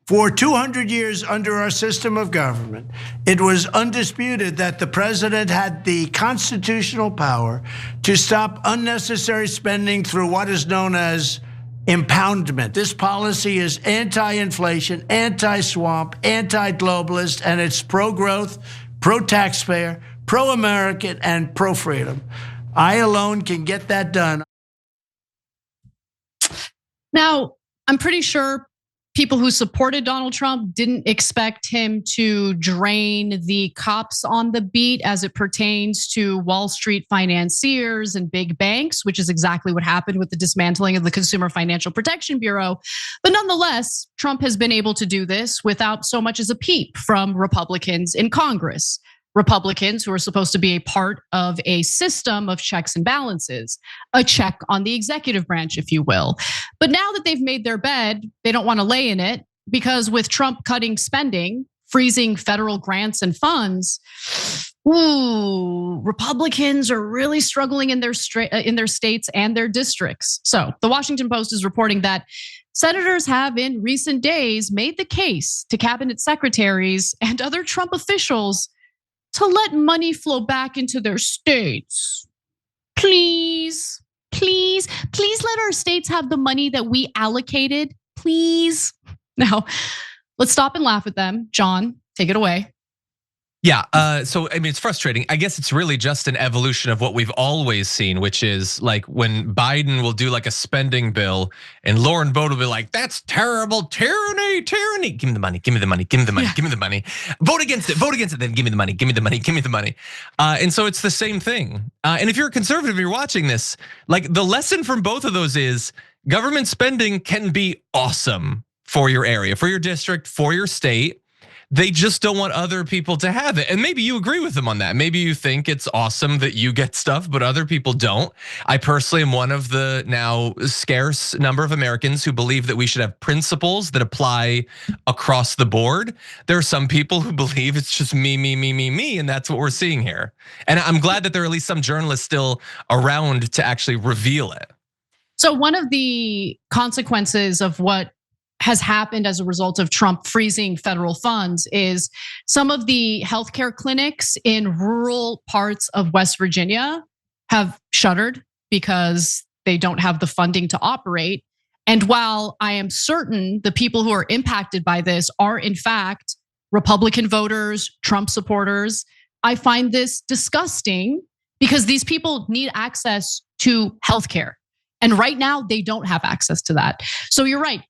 For 200 years under our system of government, it was undisputed that the president had the constitutional power to stop unnecessary spending through what is known as impoundment. This policy is anti-inflation, anti-swamp, anti-globalist, and it's pro-growth, pro-taxpayer, pro-American, and pro-freedom. I alone can get that done. Now, I'm pretty sure people who supported Donald Trump didn't expect him to drain the cops on the beat as it pertains to Wall Street financiers and big banks, which is exactly what happened with the dismantling of the Consumer Financial Protection Bureau. But nonetheless, Trump has been able to do this without so much as a peep from Republicans in Congress. Republicans who are supposed to be a part of a system of checks and balances, a check on the executive branch, if you will. But now that they've made their bed, they don't want to lay in it because with Trump cutting spending, freezing federal grants and funds, Republicans are really struggling in their states and their districts. So the Washington Post is reporting that senators have in recent days made the case to cabinet secretaries and other Trump officials to let money flow back into their states. Please, please, please let our states have the money that we allocated, please. Now, let's stop and laugh at them. John, take it away. Yeah, so I mean, it's frustrating. I guess it's really just an evolution of what we've always seen, which is like when Biden will do like a spending bill and Lauren Boebert will be like, that's terrible, tyranny, tyranny. Give me the money, give me the money, give me the money, give me the money. Vote against it, then give me the money, give me the money, give me the money. And so it's the same thing. And if you're a conservative, you're watching this, like the lesson from both of those is government spending can be awesome for your area, for your district, for your state. They just don't want other people to have it. And maybe you agree with them on that. Maybe you think it's awesome that you get stuff, but other people don't. I personally am one of the now scarce number of Americans who believe that we should have principles that apply across the board. There are some people who believe it's just me, me, me, me, me, and that's what we're seeing here. And I'm glad that there are at least some journalists still around to actually reveal it. So one of the consequences of what has happened as a result of Trump freezing federal funds is some of the healthcare clinics in rural parts of West Virginia have shuttered because they don't have the funding to operate. And while I am certain the people who are impacted by this are in fact Republican voters, Trump supporters, I find this disgusting because these people need access to healthcare. And right now they don't have access to that. So you're right.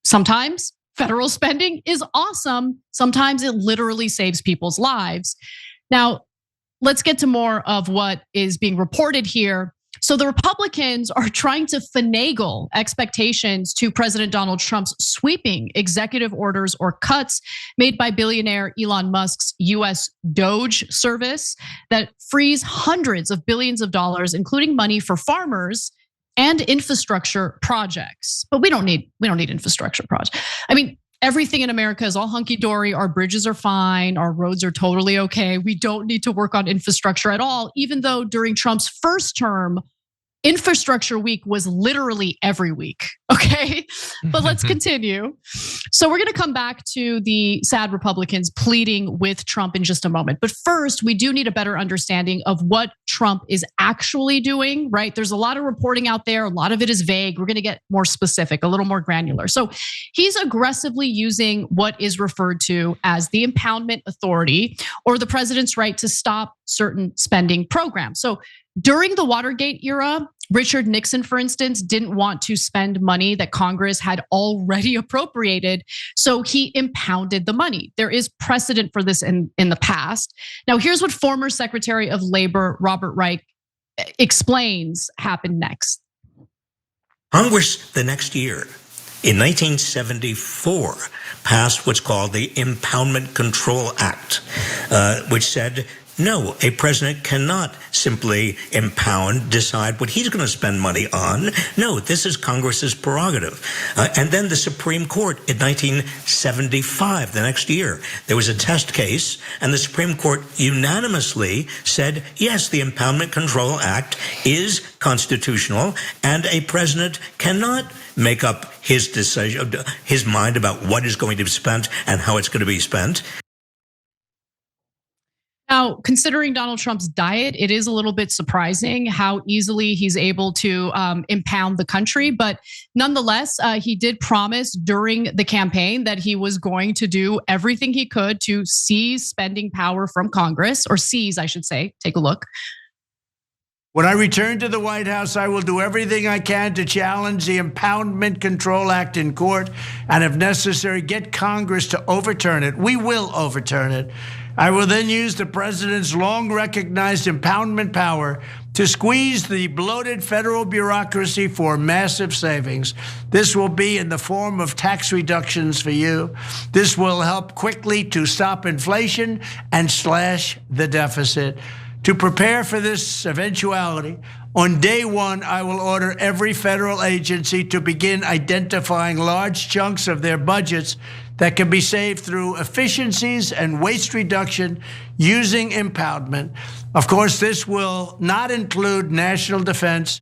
Sometimes federal spending is awesome. Sometimes it literally saves people's lives. Now, let's get to more of what is being reported here. So the Republicans are trying to finagle expectations to President Donald Trump's sweeping executive orders or cuts made by billionaire Elon Musk's US Doge service that frees hundreds of billions of dollars, including money for farmers and infrastructure projects. But we don't need infrastructure projects. I mean, everything in America is all hunky-dory. Our bridges are fine. Our roads are totally okay. We don't need to work on infrastructure at all, even though during Trump's first term, Infrastructure Week was literally every week, okay? But let's continue. So we're gonna come back to the sad Republicans pleading with Trump in just a moment. But first, we do need a better understanding of what Trump is actually doing, right? There's a lot of reporting out there. A lot of it is vague. We're gonna get more specific, a little more granular. So he's aggressively using what is referred to as the Impoundment Authority or the president's right to stop certain spending programs. So during the Watergate era, Richard Nixon, for instance, didn't want to spend money that Congress had already appropriated, so he impounded the money. There is precedent for this in the past. Now, here's what former Secretary of Labor Robert Reich explains happened next. Congress the next year, in 1974, passed what's called the Impoundment Control Act, which said, no, a president cannot simply impound, decide what he's going to spend money on. No, this is Congress's prerogative. And then the Supreme Court in 1975, the next year, there was a test case, and the Supreme Court unanimously said, yes, the Impoundment Control Act is constitutional, and a president cannot make up his decision, his mind about what is going to be spent and how it's going to be spent. Now, considering Donald Trump's diet, it is a little bit surprising how easily he's able to impound the country. But nonetheless, he did promise during the campaign that he was going to do everything he could to seize spending power from Congress, or seize, I should say. Take a look. When I return to the White House, I will do everything I can to challenge the Impoundment Control Act in court and, if necessary, get Congress to overturn it. We will overturn it. I will then use the president's long recognized impoundment power to squeeze the bloated federal bureaucracy for massive savings. This will be in the form of tax reductions for you. This will help quickly to stop inflation and slash the deficit. To prepare for this eventuality, on day one, I will order every federal agency to begin identifying large chunks of their budgets that can be saved through efficiencies and waste reduction using impoundment. Of course, this will not include national defense.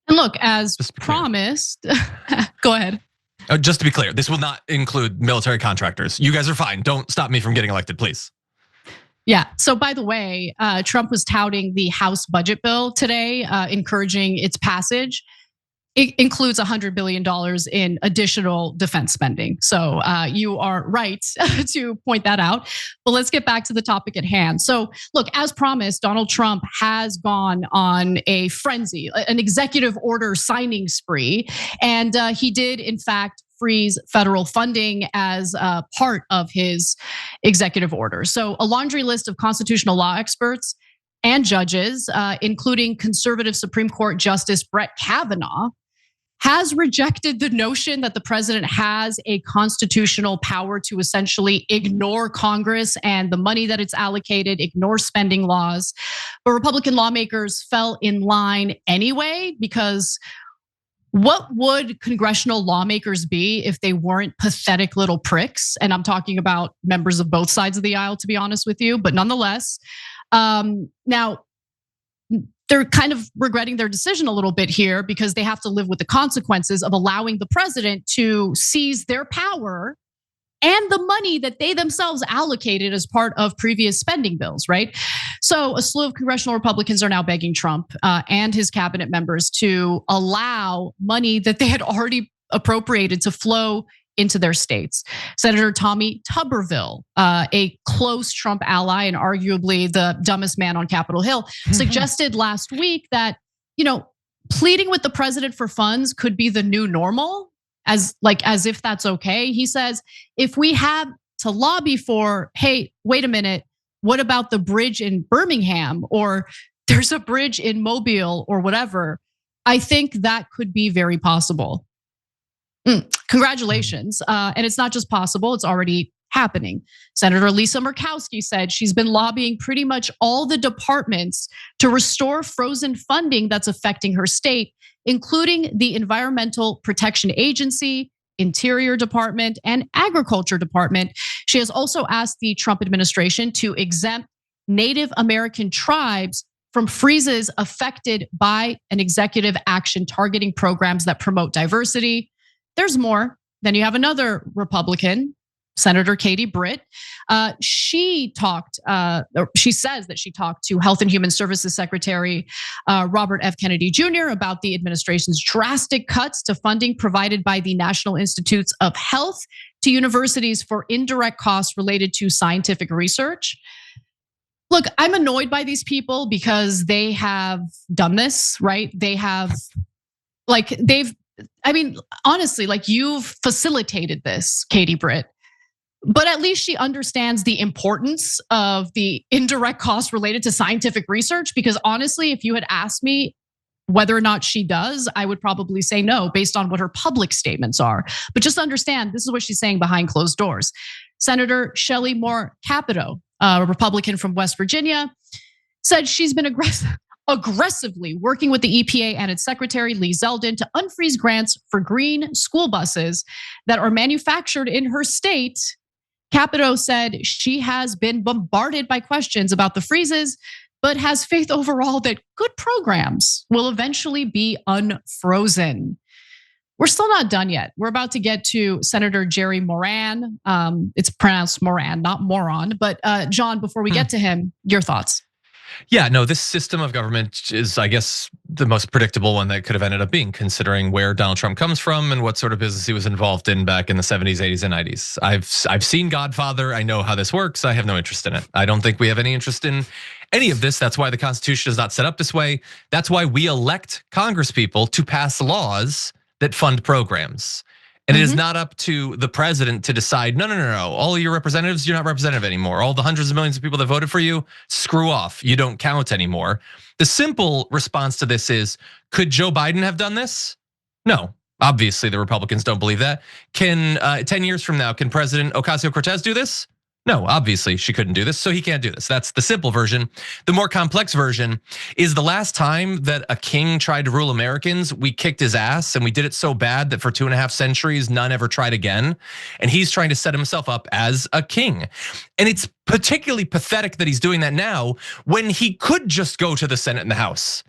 And look, as promised, go ahead. Just to be clear, this will not include military contractors. You guys are fine. Don't stop me from getting elected, please. Yeah. So by the way, Trump was touting the House budget bill today, encouraging its passage. It includes $100 billion in additional defense spending. So you are right to point that out. But let's get back to the topic at hand. So look, as promised, Donald Trump has gone on a frenzy, an executive order signing spree. And he did, in fact, freeze federal funding as part of his executive order. So a laundry list of constitutional law experts and judges, including conservative Supreme Court Justice Brett Kavanaugh, has rejected the notion that the president has a constitutional power to essentially ignore Congress and the money that it's allocated, ignore spending laws. But Republican lawmakers fell in line anyway, because what would congressional lawmakers be if they weren't pathetic little pricks? And I'm talking about members of both sides of the aisle, to be honest with you, but nonetheless. Now, they're kind of regretting their decision a little bit here because they have to live with the consequences of allowing the president to seize their power and the money that they themselves allocated as part of previous spending bills, right? So a slew of congressional Republicans are now begging Trump and his cabinet members to allow money that they had already appropriated to flow into their states. Senator Tommy Tuberville, a close Trump ally and arguably the dumbest man on Capitol Hill, suggested last week that, pleading with the president for funds could be the new normal, as if that's okay. He says, if we have to lobby for, hey, wait a minute, what about the bridge in Birmingham? Or there's a bridge in Mobile or whatever. I think that could be very possible. Congratulations. And it's not just possible, it's already happening. Senator Lisa Murkowski said she's been lobbying pretty much all the departments to restore frozen funding that's affecting her state, including the Environmental Protection Agency, Interior Department, and Agriculture Department. She has also asked the Trump administration to exempt Native American tribes from freezes affected by an executive action targeting programs that promote diversity. There's more. Then you have another Republican, Senator Katie Britt. She says that she talked to Health and Human Services Secretary Robert F. Kennedy Jr. about the administration's drastic cuts to funding provided by the National Institutes of Health to universities for indirect costs related to scientific research. Look, I'm annoyed by these people because they have done this, right? Honestly, you've facilitated this, Katie Britt. But at least she understands the importance of the indirect costs related to scientific research. Because honestly, if you had asked me whether or not she does, I would probably say no, based on what her public statements are. But just understand, this is what she's saying behind closed doors. Senator Shelley Moore Capito, a Republican from West Virginia, said she's been aggressively working with the EPA and its secretary, Lee Zeldin, to unfreeze grants for green school buses that are manufactured in her state. Capito said she has been bombarded by questions about the freezes but has faith overall that good programs will eventually be unfrozen. We're still not done yet. We're about to get to Senator Jerry Moran. It's pronounced Moran, not moron. But John, before we get to him, your thoughts? Yeah, no, this system of government is, I guess, the most predictable one that could have ended up being, considering where Donald Trump comes from and what sort of business he was involved in back in the 70s, 80s, and 90s. I've seen Godfather. I know how this works. I have no interest in it. I don't think we have any interest in any of this. That's why the Constitution is not set up this way. That's why we elect Congress people to pass laws that fund programs. And it is not up to the president to decide, no. All of your representatives, you're not representative anymore. All the hundreds of millions of people that voted for you, screw off. You don't count anymore. The simple response to this is, could Joe Biden have done this? No. Obviously, the Republicans don't believe that. Can 10 years from now, can President Ocasio-Cortez do this? No, obviously she couldn't do this, so he can't do this. That's the simple version. The more complex version is the last time that a king tried to rule Americans, we kicked his ass, and we did it so bad that for 2.5 centuries, none ever tried again. And he's trying to set himself up as a king. And it's particularly pathetic that he's doing that now when he could just go to the Senate and the House.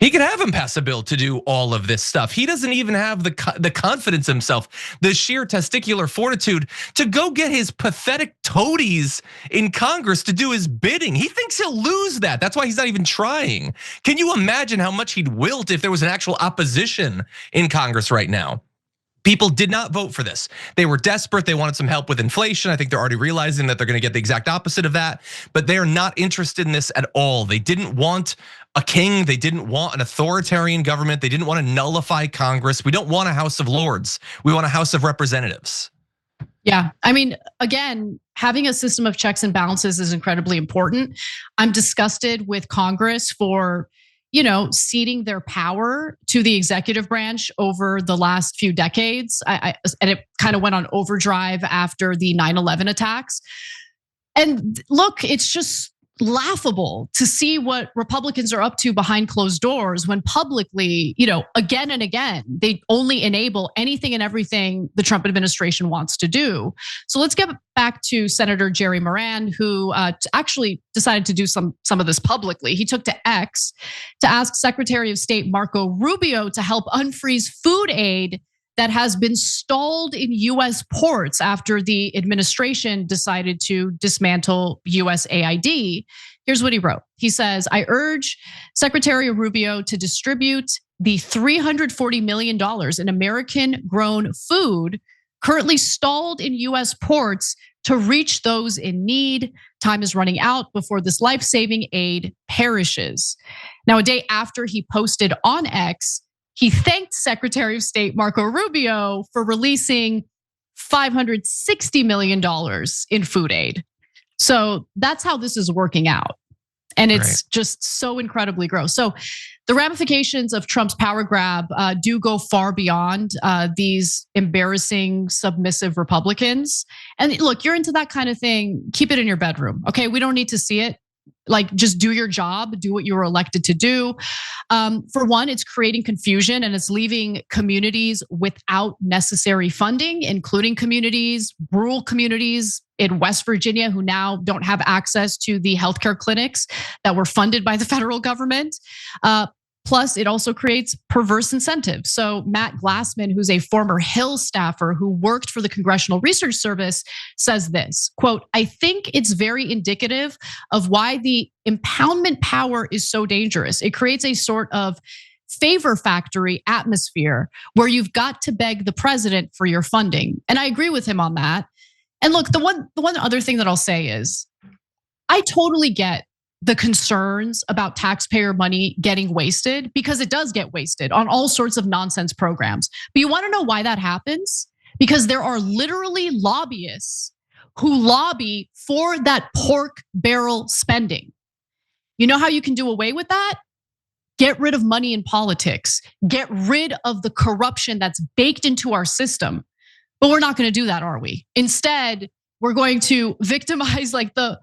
He could have him pass a bill to do all of this stuff. He doesn't even have the confidence himself, the sheer testicular fortitude to go get his pathetic toadies in Congress to do his bidding. He thinks he'll lose that. That's why he's not even trying. Can you imagine how much he'd wilt if there was an actual opposition in Congress right now? People did not vote for this. They were desperate. They wanted some help with inflation. I think they're already realizing that they're going to get the exact opposite of that. But they are not interested in this at all. They didn't want a king. They didn't want an authoritarian government. They didn't want to nullify Congress. We don't want a House of Lords. We want a House of Representatives. Yeah, I mean, again, having a system of checks and balances is incredibly important. I'm disgusted with Congress for ceding their power to the executive branch over the last few decades. And it kind of went on overdrive after the 9/11 attacks. And look, it's just laughable to see what Republicans are up to behind closed doors when publicly, again and again, they only enable anything and everything the Trump administration wants to do. So let's get back to Senator Jerry Moran, who actually decided to do some of this publicly. He took to X to ask Secretary of State Marco Rubio to help unfreeze food aid that has been stalled in US ports after the administration decided to dismantle USAID. Here's what he wrote. He says, I urge Secretary Rubio to distribute the $340 million in American grown food currently stalled in US ports to reach those in need. Time is running out before this life-saving aid perishes. Now, a day after he posted on X, he thanked Secretary of State Marco Rubio for releasing $560 million in food aid. So that's how this is working out. And it's just so incredibly gross. So the ramifications of Trump's power grab do go far beyond these embarrassing, submissive Republicans. And look, you're into that kind of thing, keep it in your bedroom, okay? We don't need to see it. Like, just do your job, do what you were elected to do. For one, it's creating confusion and it's leaving communities without necessary funding, including rural communities in West Virginia who now don't have access to the healthcare clinics that were funded by the federal government. Plus, it also creates perverse incentives. So Matt Glassman, who's a former Hill staffer who worked for the Congressional Research Service, says this, quote, I think it's very indicative of why the impoundment power is so dangerous. It creates a sort of favor factory atmosphere where you've got to beg the president for your funding. And I agree with him on that. And look, the one other thing that I'll say is, I totally get the concerns about taxpayer money getting wasted, because it does get wasted on all sorts of nonsense programs. But you want to know why that happens? Because there are literally lobbyists who lobby for that pork barrel spending. You know how you can do away with that? Get rid of money in politics. Get rid of the corruption that's baked into our system. But we're not going to do that, are we? Instead, we're going to victimize like the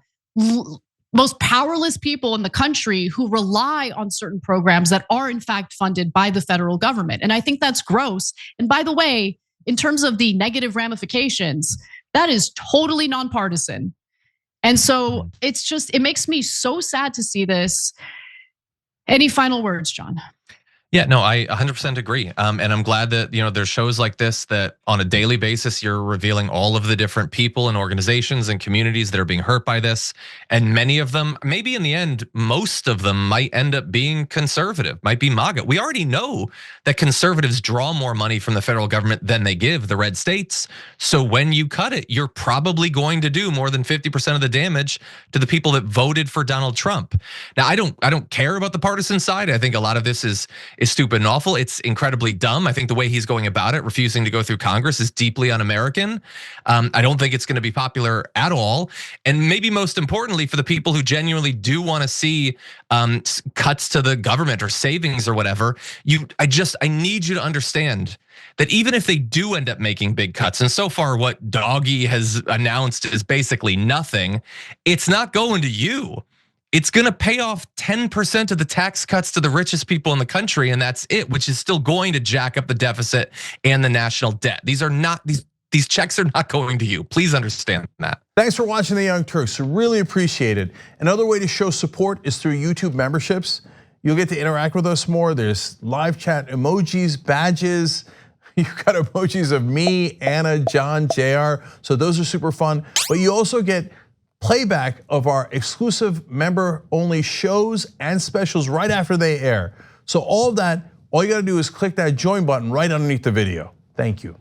most powerless people in the country who rely on certain programs that are in fact funded by the federal government. And I think that's gross. And by the way, in terms of the negative ramifications, that is totally nonpartisan. And so it makes me so sad to see this. Any final words, John? Yeah, no, I 100% agree. And I'm glad that, there's shows like this that on a daily basis, you're revealing all of the different people and organizations and communities that are being hurt by this. And many of them, maybe in the end, most of them might end up being conservative, might be MAGA. We already know that conservatives draw more money from the federal government than they give the red states. So when you cut it, you're probably going to do more than 50% of the damage to the people that voted for Donald Trump. Now, I don't care about the partisan side. I think a lot of this is stupid and awful. It's incredibly dumb. I think the way he's going about it, refusing to go through Congress, is deeply un-American. I don't think it's going to be popular at all. And maybe most importantly, for the people who genuinely do want to see cuts to the government or savings or whatever, I need you to understand that even if they do end up making big cuts, and so far what Doggy has announced is basically nothing, it's not going to you. It's gonna pay off 10% of the tax cuts to the richest people in the country, and that's it, which is still going to jack up the deficit and the national debt. These checks are not going to you. Please understand that. Thanks for watching the Young Turks. We really appreciate it. Another way to show support is through YouTube memberships. You'll get to interact with us more. There's live chat emojis, badges. You've got emojis of me, Anna, John, JR. So those are super fun. But you also get playback of our exclusive member-only shows and specials right after they air. So all of that, all you gotta do is click that join button right underneath the video. Thank you.